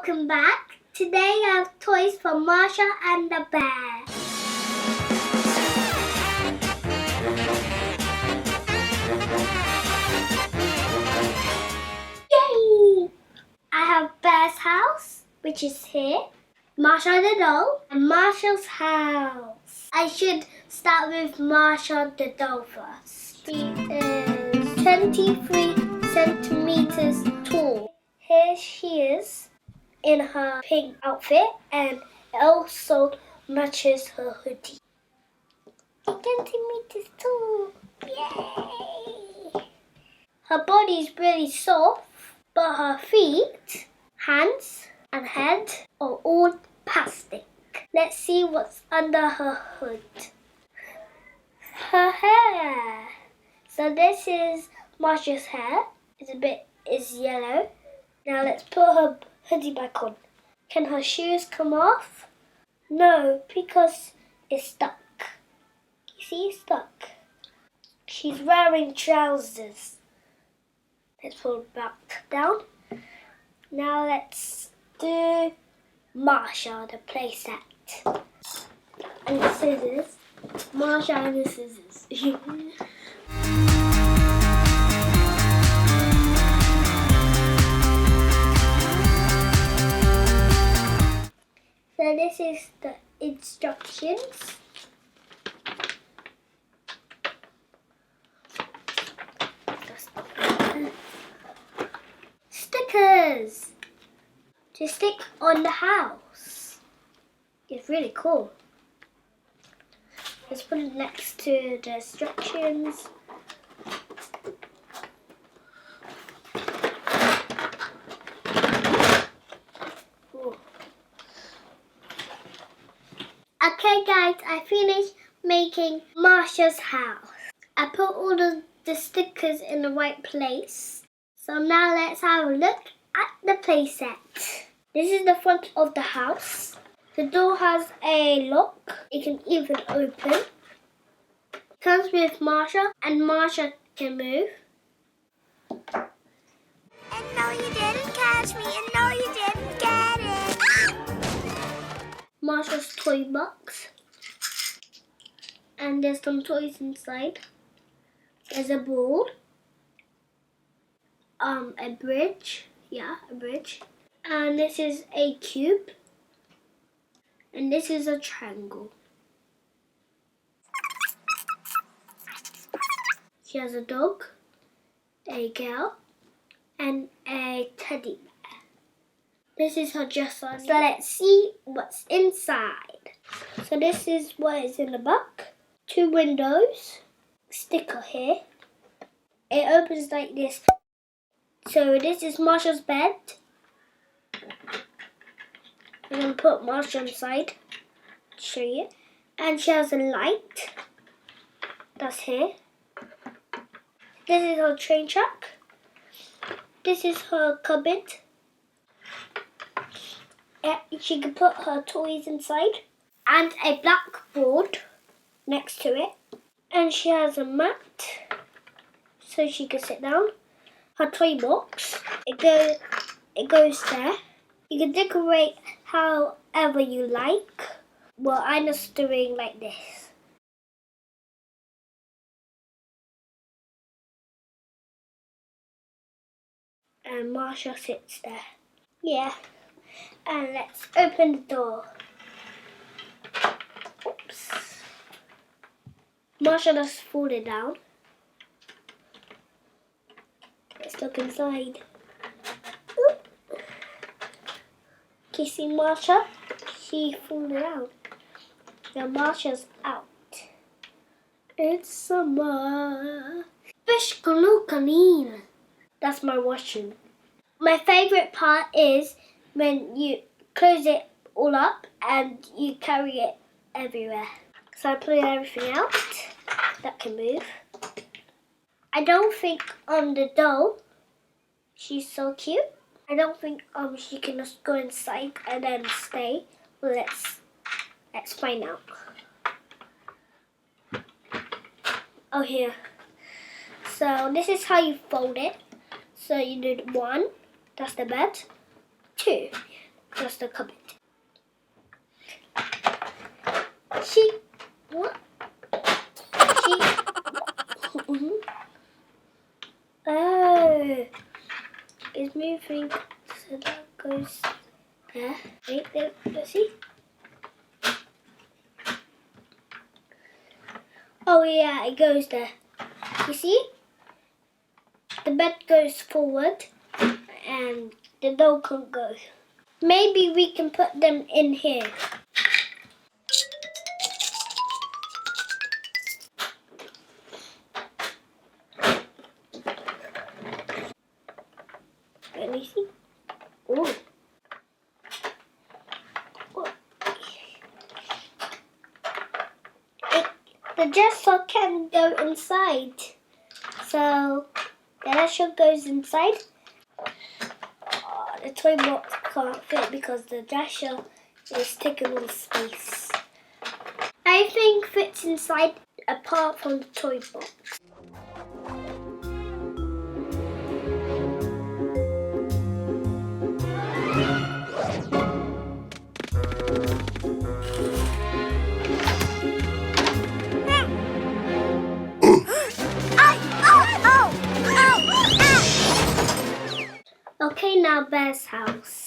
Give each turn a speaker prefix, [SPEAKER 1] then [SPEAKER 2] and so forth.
[SPEAKER 1] welcome back. Today I have toys for Masha and the Bear. Yay! I have Bear's house, which is here, Masha the doll, and Masha's house. I should start with Masha the doll first. She is 23 centimeters tall. Here she is in her pink outfit, and it also matches her hoodie. 8 centimeters tall. Yay! Her body is really soft, but her feet, hands, and head are all plastic. Let's see what's under her hood. Her hair. So this is Masha's hair. It's yellow. Now let's put her hoodie back on. Can her shoes come off? No, because it's stuck. You see, it's stuck. She's wearing trousers. Let's pull it back down. Now let's do Masha, the playset. And the scissors. Masha and the scissors. So this is the instructions. Stickers to stick on the house. It's really cool. Let's put it next to the instructions. Okay guys, I finished making Masha's house. I put all of the stickers in the right place. So now let's have a look at the playset. This is the front of the house. The door has a lock. It can even open. It comes with Masha, and Masha can move.
[SPEAKER 2] And no, you didn't catch me, and no, you didn't get it.
[SPEAKER 1] Masha's toy box. And there's some toys inside. There's a ball. A bridge. Yeah, a bridge. And this is a cube. And this is a triangle. She has a dog, a girl, and a teddy bear. This is her dresser. So let's see what's inside. So this is what is in the back. 2 windows. Sticker here. It opens like this. So this is Masha's bed. I'm going to put Masha inside to show you. And she has a light. That's here. This is her train track. This is her cupboard. She can put her toys inside. And a blackboard next to it. And she has a mat so she can sit down. Her toy box, it goes there. You can decorate however you like. Well, I'm just doing like this. And Masha sits there. Yeah. And let's open the door. Oops. Masha just fallen down. Let's look inside. Oop. Can you see Masha? She fallen out. Now Masha's out. It's summer. Fish glue kanina. That's my washroom. My favourite part is when you close it all up and you carry it everywhere. So I put everything out that can move. I don't think the doll, she's so cute. I don't think she can just go inside and then stay. Well, let's find out. Oh, here. So this is how you fold it. So you do 1, that's the bed. 2, just a cupboard. She, what? She, oh, it's moving, so that goes there. Wait, there, let's see. Oh yeah, it goes there. You see? The bed goes forward and the doll can't go. Maybe we can put them in here. Let me see. Oh. The dresser can go inside. So the dresser goes inside. Oh, the toy box can't fit because the dresser is taking all space. Everything fits inside apart from the toy box. Okay, now Bear's house.